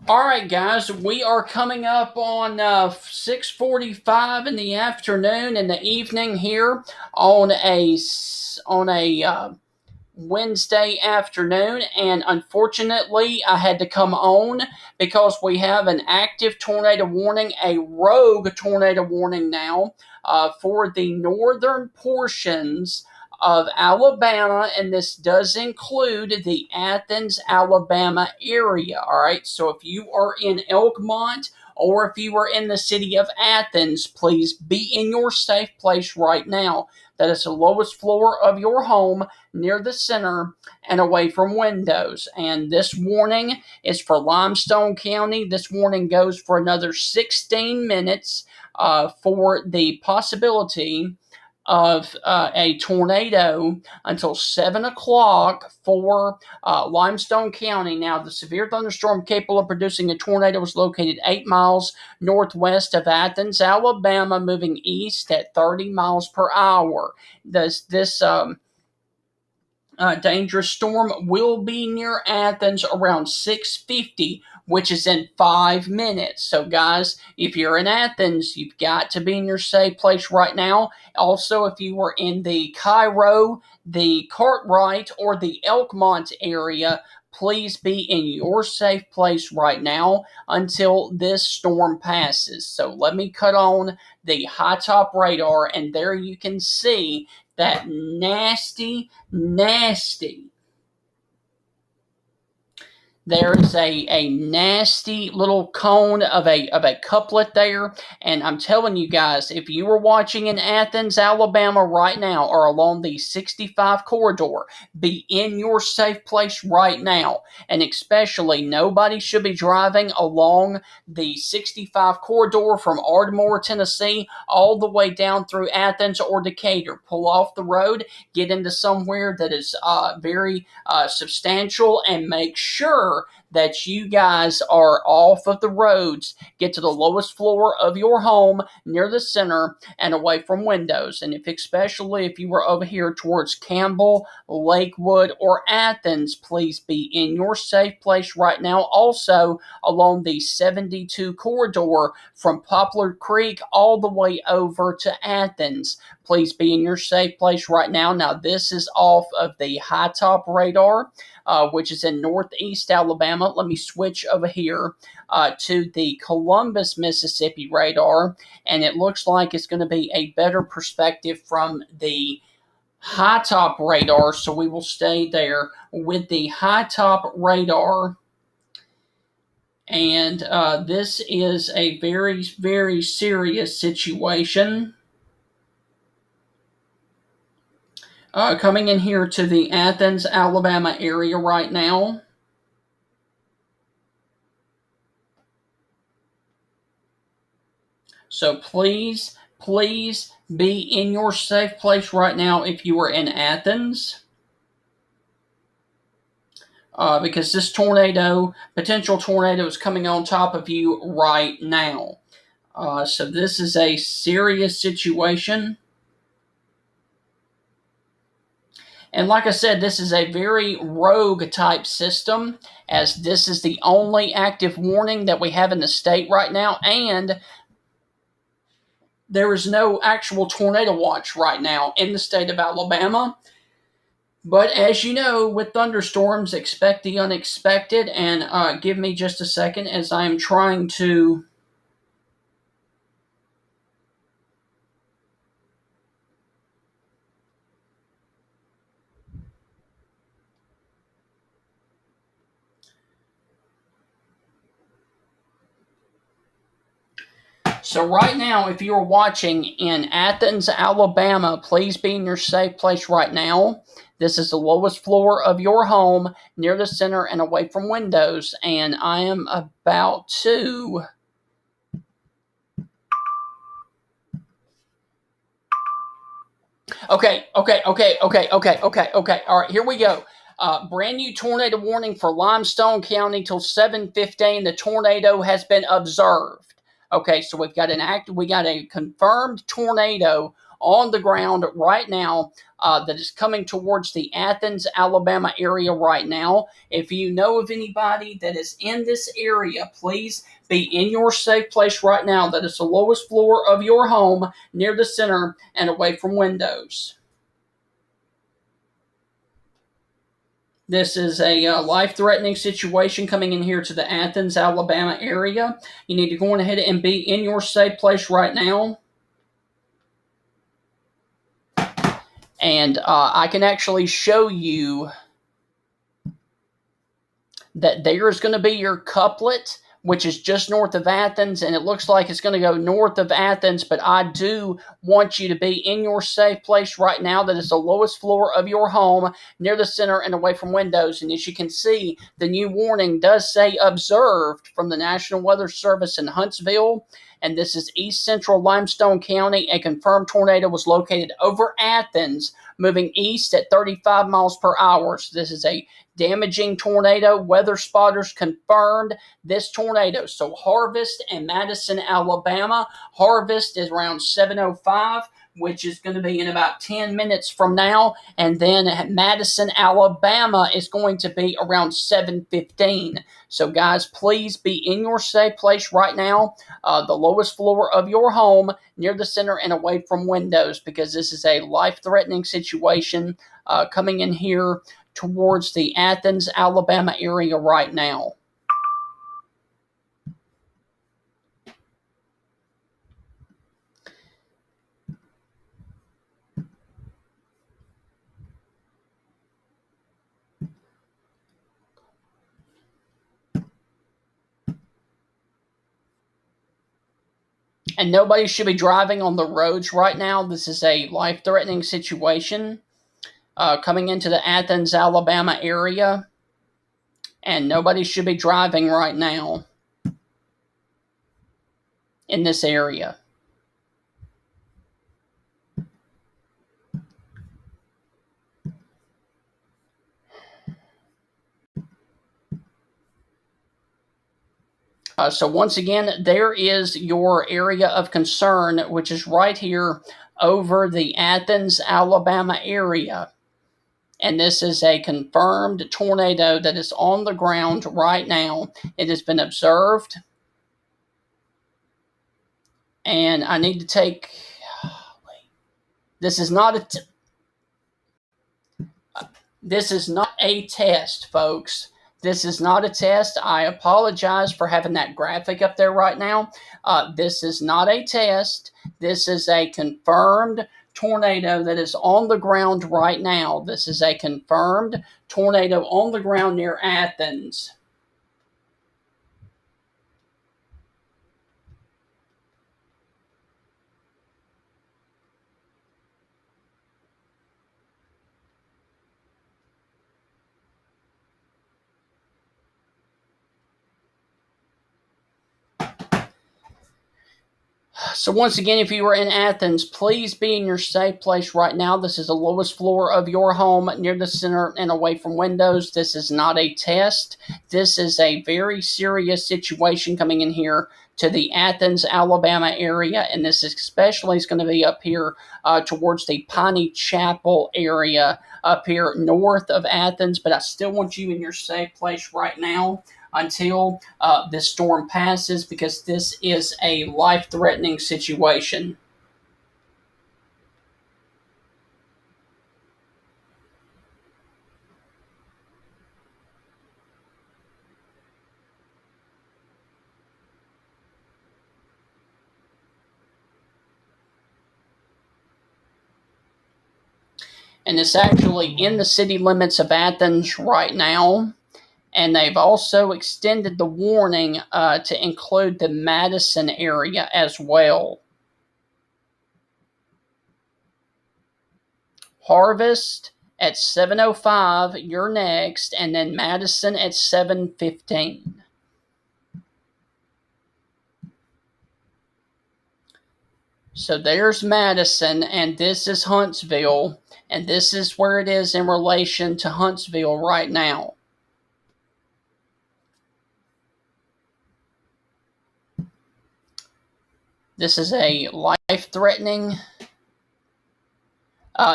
All right, guys, we are coming up on 6:45 in the afternoon in the evening here on a Wednesday afternoon, and unfortunately, I had to come on because we have an active tornado warning, a rogue tornado warning now for the northern portions of Alabama, and this does include the Athens, Alabama area. All right, so if you are in Elkmont or if you are in the city of Athens, please be in your safe place right now. That is the lowest floor of your home, near the center and away from windows. And this warning is for Limestone County. This warning goes for another 16 minutes for the possibility of a tornado until 7 o'clock for Limestone County. Now, the severe thunderstorm capable of producing a tornado was located 8 miles northwest of Athens, Alabama, moving east at 30 miles per hour. This dangerous storm will be near Athens around 6:50, which is in 5 minutes. So, guys, if you're in Athens, you've got to be in your safe place right now. Also, if you were in the Cairo, the Cartwright, or the Elkmont area, please be in your safe place right now until this storm passes. So let me cut on the high top radar, and there you can see that nasty. There is a nasty little cone of a couplet there, and I'm telling you guys, if you are watching in Athens, Alabama right now, or along the 65 corridor, be in your safe place right now. And especially, nobody should be driving along the 65 corridor from Ardmore, Tennessee, all the way down through Athens or Decatur. Pull off the road, get into somewhere that is very substantial, and make sure that you guys are off of the roads. Get to the lowest floor of your home, near the center and away from windows. And especially if you were over here towards Campbell, Lakewood, or Athens, please be in your safe place right now. Also, along the 72 corridor from Poplar Creek all the way over to Athens, please be in your safe place right now. Now, this is off of the high top radar, which is in northeast Alabama. Let me switch over here to the Columbus, Mississippi radar, and it looks like it's going to be a better perspective from the high top radar, so we will stay there with the high top radar. And this is a very, very serious situation. Coming in here to the Athens, Alabama area right now. So please be in your safe place right now if you are in Athens. Because this potential tornado is coming on top of you right now. So this is a serious situation. And like I said, this is a very rogue type system, as this is the only active warning that we have in the state right now, and there is no actual tornado watch right now in the state of Alabama. But as you know, with thunderstorms, expect the unexpected, and give me just a second as I am trying to... So right now, if you're watching in Athens, Alabama, please be in your safe place right now. This is the lowest floor of your home, near the center and away from windows. And I am about to... Okay. All right, here we go. Brand new tornado warning for Limestone County till 7:15. The tornado has been observed. Okay, so we got a confirmed tornado on the ground right now that is coming towards the Athens, Alabama area right now. If you know of anybody that is in this area, please be in your safe place right now. That is the lowest floor of your home, near the center and away from windows. This is a life-threatening situation coming in here to the Athens, Alabama area. You need to go on ahead and be in your safe place right now. And I can actually show you that there is going to be your couplet, which is just north of Athens, and it looks like it's going to go north of Athens, but I do want you to be in your safe place right now. That is the lowest floor of your home, near the center and away from windows. And as you can see, the new warning does say observed from the National Weather Service in Huntsville. And this is east central Limestone County. A confirmed tornado was located over Athens, moving east at 35 miles per hour. So this is a damaging tornado. Weather spotters confirmed this tornado. So Harvest and Madison, Alabama. Harvest is around 7:05, which is going to be in about 10 minutes from now. And then Madison, Alabama is going to be around 7:15. So guys, please be in your safe place right now, the lowest floor of your home, near the center and away from windows, because this is a life-threatening situation coming in here towards the Athens, Alabama area right now. And nobody should be driving on the roads right now. This is a life-threatening situation coming into the Athens, Alabama area. And nobody should be driving right now in this area. So once again, there is your area of concern, which is right here over the Athens, Alabama area. And this is a confirmed tornado that is on the ground right now. It has been observed. And I need to take... This is not a test, folks. This is not a test. I apologize for having that graphic up there right now. This is not a test. This is a confirmed tornado that is on the ground right now. This is a confirmed tornado on the ground near Athens. So once again, if you are in Athens, please be in your safe place right now. This is the lowest floor of your home, near the center and away from windows. This is not a test. This is a very serious situation coming in here to the Athens, Alabama area, and this especially is going to be up here towards the Piney Chapel area up here north of Athens, but I still want you in your safe place right now until this storm passes, because this is a life-threatening situation. And it's actually in the city limits of Athens right now. And they've also extended the warning to include the Madison area as well. Harvest at 7:05, you're next, and then Madison at 7:15. So there's Madison, and this is Huntsville, and this is where it is in relation to Huntsville right now. This is a life-threatening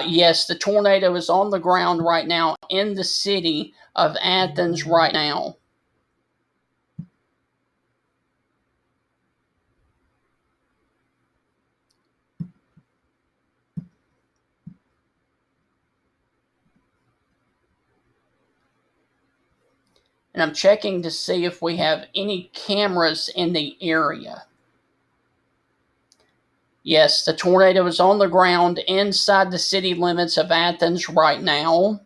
Yes, the tornado is on the ground right now in the city of Athens right now. And I'm checking to see if we have any cameras in the area. Yes, the tornado is on the ground inside the city limits of Athens right now.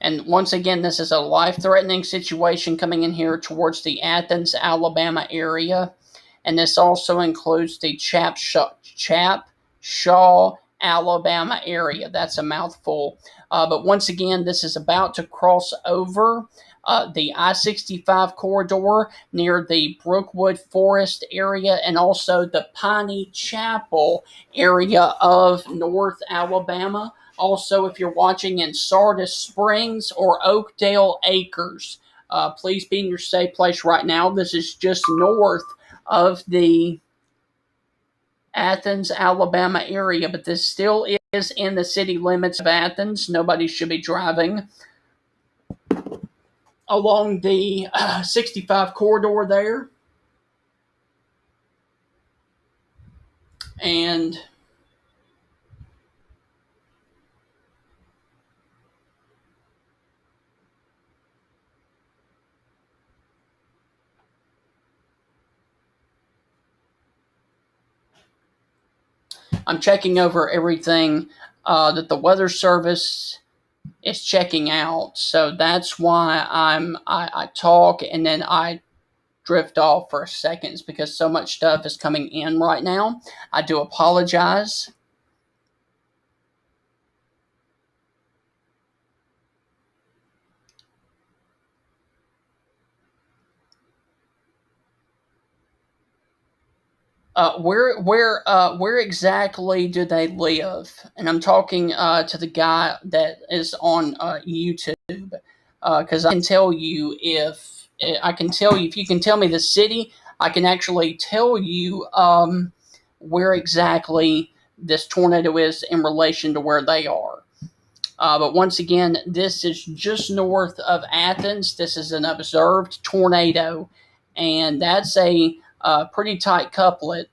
And once again, this is a life threatening situation coming in here towards the Athens, Alabama area. And this also includes the Shaw, Alabama area. That's a mouthful. But once again, this is about to cross over the I 65 corridor near the Brookwood Forest area and also the Piney Chapel area of North Alabama. Also, if you're watching in Sardis Springs or Oakdale Acres, please be in your safe place right now. This is just north of the Athens, Alabama area, but this still is in the city limits of Athens. Nobody should be driving along the 65 corridor there. And I'm checking over everything that the Weather Service is checking out. So that's why I talk and then I drift off for a second. It's because so much stuff is coming in right now. I do apologize. Where exactly do they live? And I'm talking to the guy that is on YouTube because I can tell you if you can tell me the city, I can actually tell you where exactly this tornado is in relation to where they are. But once again, this is just north of Athens. This is an observed tornado, and that's a pretty tight couplet.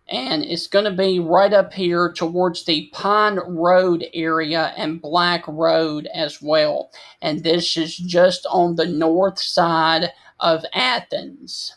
And it's going to be right up here towards the Pine Road area and Black Road as well. And this is just on the north side of Athens.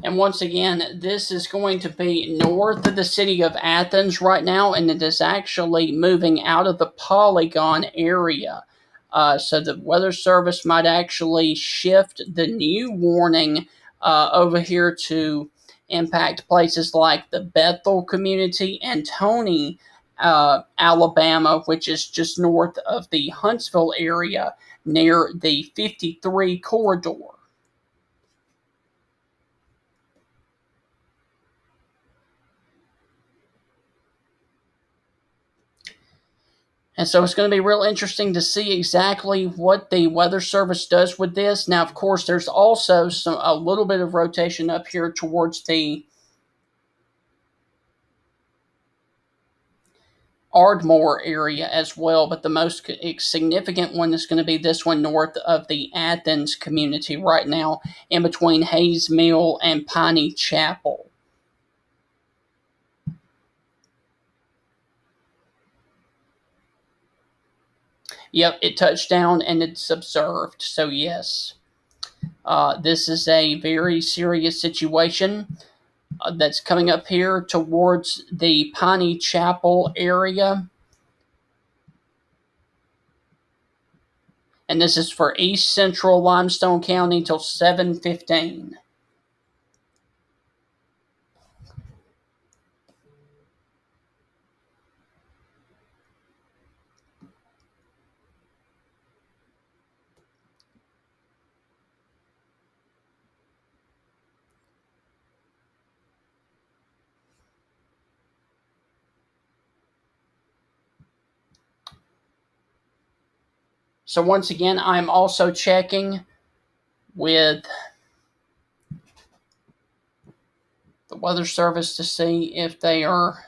And once again, this is going to be north of the city of Athens right now, and it is actually moving out of the Polygon area. So the Weather Service might actually shift the new warning over here to impact places like the Bethel community and Tony, Alabama, which is just north of the Huntsville area near the 53 corridor. And so it's going to be real interesting to see exactly what the Weather Service does with this. Now, of course, there's also a little bit of rotation up here towards the Ardmore area as well, but the most significant one is going to be this one north of the Athens community right now, in between Hayes Mill and Piney Chapel. Yep, it touched down and it's observed. So, yes, this is a very serious situation that's coming up here towards the Piney Chapel area. And this is for East Central Limestone County till 7:15. So once again, I'm also checking with the Weather Service to see if they are.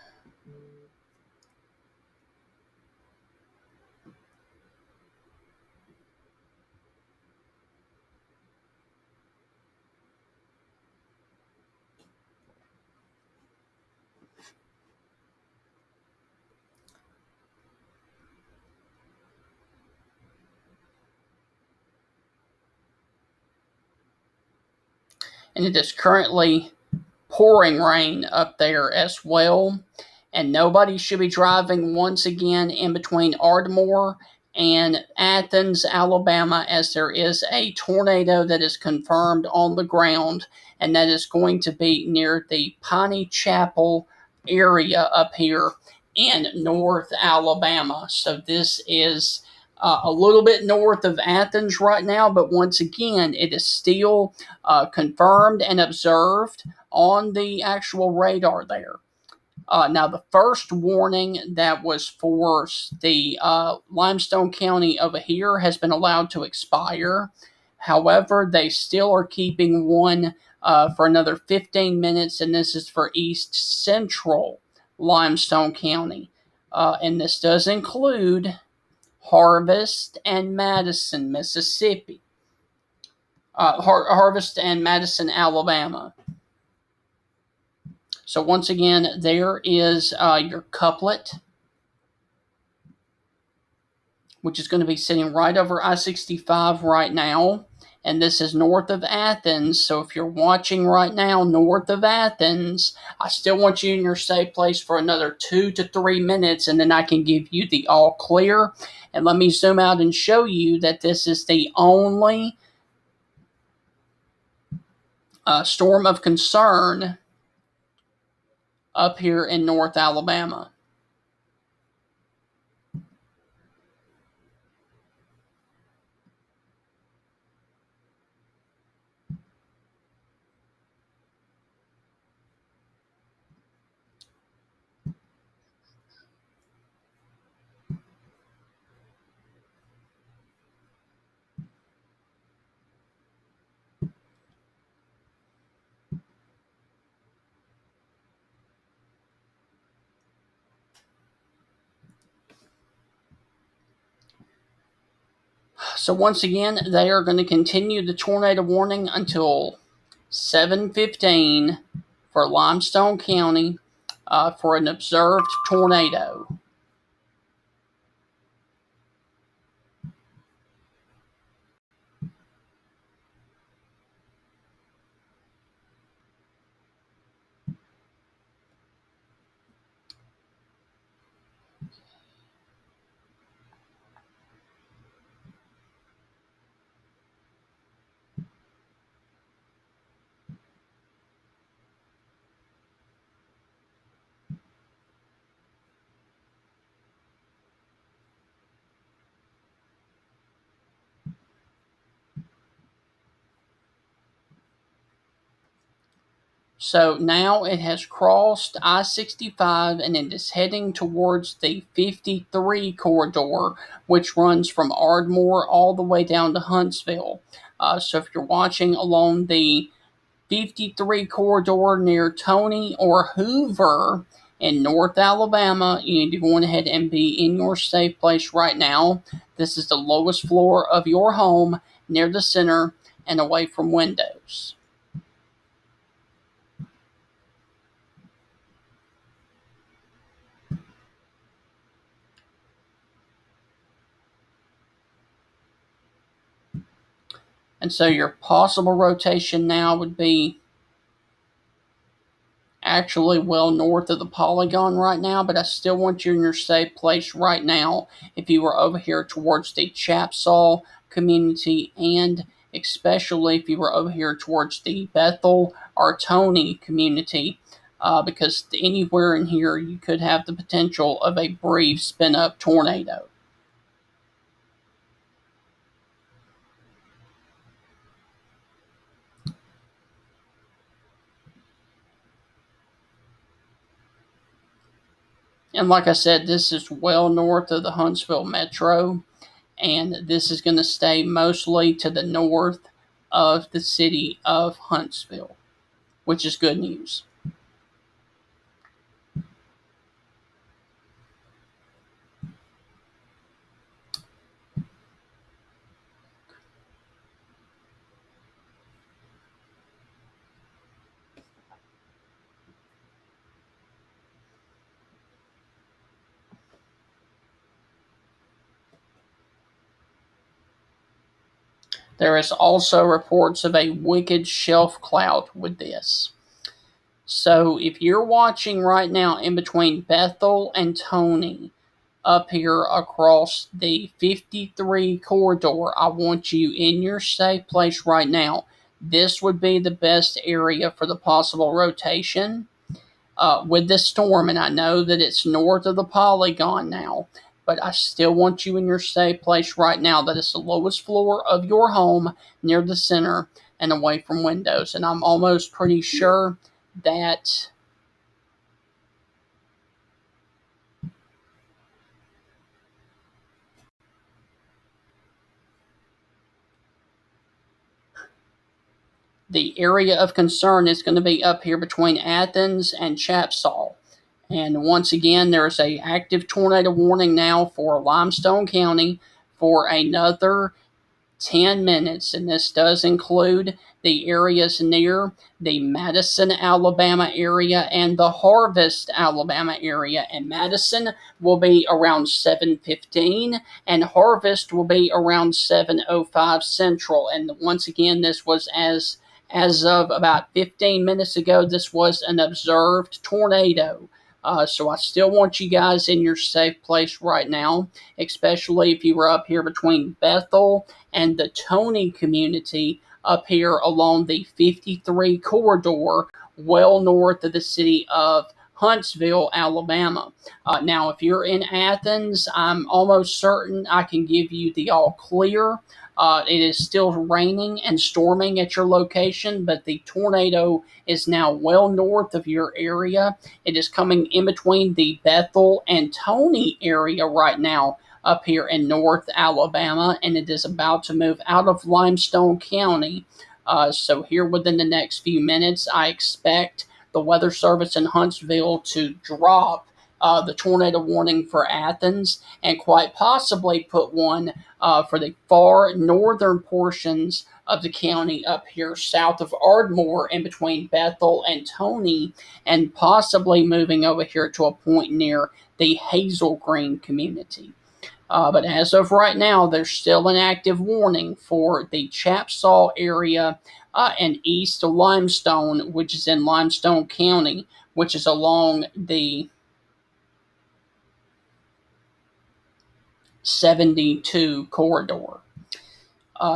And it is currently pouring rain up there as well. And nobody should be driving once again in between Ardmore and Athens, Alabama, as there is a tornado that is confirmed on the ground, and that is going to be near the Piney Chapel area up here in North Alabama. So this is a little bit north of Athens right now, but once again, it is still confirmed and observed on the actual radar there. Now, the first warning that was for the Limestone County over here has been allowed to expire. However, they still are keeping one for another 15 minutes, and this is for East Central Limestone County. And this does include Harvest and Madison, Mississippi. Harvest and Madison, Alabama. So once again, there is your couplet, which is going to be sitting right over I-65 right now. And this is north of Athens. So if you're watching right now north of Athens, I still want you in your safe place for another 2 to 3 minutes, and then I can give you the all clear. And let me zoom out and show you that this is the only storm of concern up here in North Alabama. So once again, they are going to continue the tornado warning until 7:15 for Limestone County for an observed tornado. So now it has crossed I-65 and it is heading towards the 53 corridor, which runs from Ardmore all the way down to Huntsville. So if you're watching along the 53 corridor near Tony or Hoover in North Alabama, you need to go ahead and be in your safe place right now. This is the lowest floor of your home, near the center and away from windows. And so your possible rotation now would be actually well north of the polygon right now, but I still want you in your safe place right now if you were over here towards the Chapsaw community, and especially if you were over here towards the Bethel or Tony community, because anywhere in here you could have the potential of a brief spin up tornado. And like I said, this is well north of the Huntsville Metro, and this is going to stay mostly to the north of the city of Huntsville, which is good news. There is also reports of a wicked shelf cloud with this. So if you're watching right now in between Bethel and Tony, up here across the 53 corridor, I want you in your safe place right now. This would be the best area for the possible rotation with this storm, and I know that it's north of the polygon now, but I still want you in your safe place right now. That is the lowest floor of your home, near the center and away from windows. And I'm almost pretty sure that the area of concern is going to be up here between Athens and Chapsaw. And once again, there's a active tornado warning now for Limestone County for another 10 minutes, and this does include the areas near the Madison, Alabama area and the Harvest, Alabama area. And Madison will be around 7:15, and Harvest will be around 7:05 Central. And once again, this was as of about 15 minutes ago. This was an observed tornado. So I still want you guys in your safe place right now, especially if you were up here between Bethel and the Tony community, up here along the 53 corridor, well north of the city of Huntsville, Alabama. Now, if you're in Athens, I'm almost certain I can give you the all clear. It is still raining and storming at your location, but the tornado is now well north of your area. It is coming in between the Bethel and Tony area right now, up here in North Alabama, and it is about to move out of Limestone County. So here within the next few minutes, I expect the Weather Service in Huntsville to drop the tornado warning for Athens, and quite possibly put one for the far northern portions of the county up here south of Ardmore, in between Bethel and Tony, and possibly moving over here to a point near the Hazel Green community. But as of right now, there's still an active warning for the Chapsaw area and east of Limestone, which is in Limestone County, which is along the 72 corridor.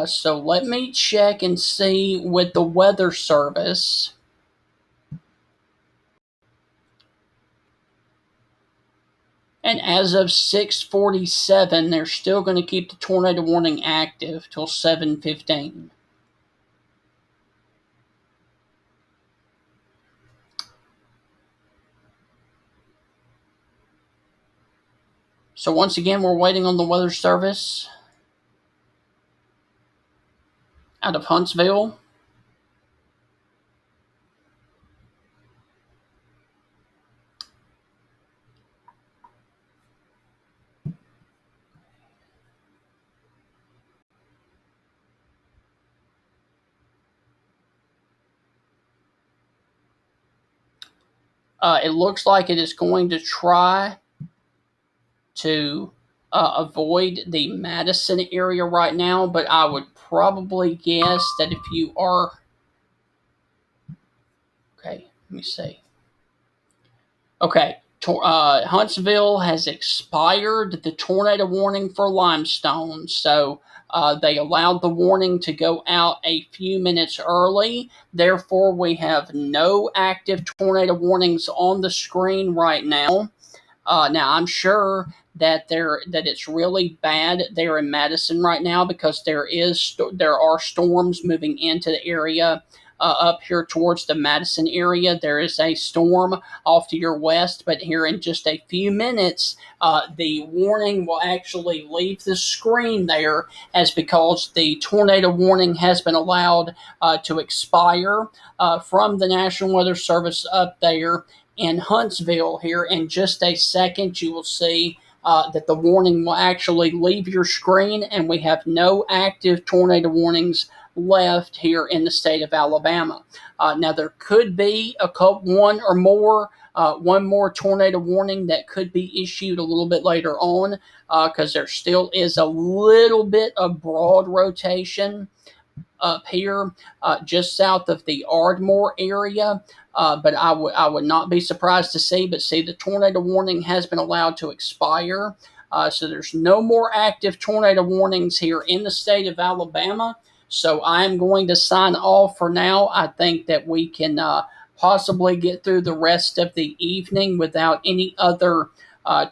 So let me check and see with the Weather Service. And as of 6:47, they're still going to keep the tornado warning active till 7:15. So once again, we're waiting on the Weather Service out of Huntsville. It looks like it is going to try to avoid the Madison area right now, but I would probably guess that if you are, okay, let me see. Okay, Huntsville has expired the tornado warning for Limestone, so they allowed the warning to go out a few minutes early. Therefore, we have no active tornado warnings on the screen right now. Now I'm sure that it's really bad there in Madison right now because there are storms moving into the area. Up here towards the Madison area, there is a storm off to your west, but here in just a few minutes, the warning will actually leave the screen there, as because the tornado warning has been allowed to expire from the National Weather Service up there in Huntsville. Here in just a second, you will see that the warning will actually leave your screen, and we have no active tornado warnings left here in the state of Alabama. Now, there could be one more tornado warning that could be issued a little bit later on, because there still is a little bit of broad rotation up here just south of the Ardmore area. But I would not be surprised to see. But see, the tornado warning has been allowed to expire. So there's no more active tornado warnings here in the state of Alabama. So I'm going to sign off for now. I think that we can possibly get through the rest of the evening without any other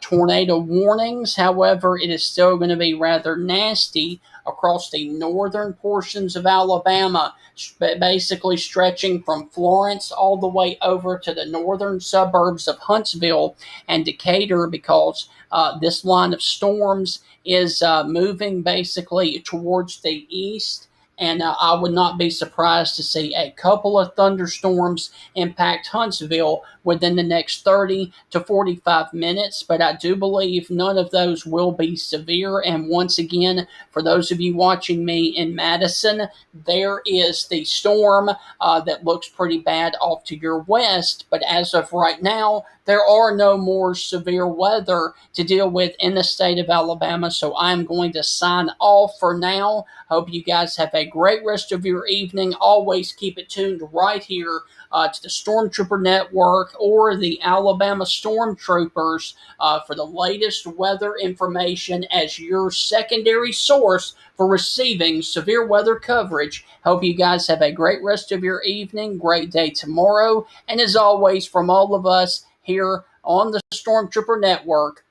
tornado warnings. However, it is still going to be rather nasty across the northern portions of Alabama, basically stretching from Florence all the way over to the northern suburbs of Huntsville and Decatur, because this line of storms is moving basically towards the east. And I would not be surprised to see a couple of thunderstorms impact Huntsville within the next 30 to 45 minutes. But I do believe none of those will be severe. And once again, for those of you watching me in Madison, there is the storm that looks pretty bad off to your west. But as of right now, there are no more severe weather to deal with in the state of Alabama. So I'm going to sign off for now. Hope you guys have a great rest of your evening. Always keep it tuned right here to the Stormtrooper Network or the Alabama Stormtroopers for the latest weather information as your secondary source for receiving severe weather coverage. Hope you guys have a great rest of your evening, great day tomorrow, and as always, from all of us here on the Stormtrooper Network,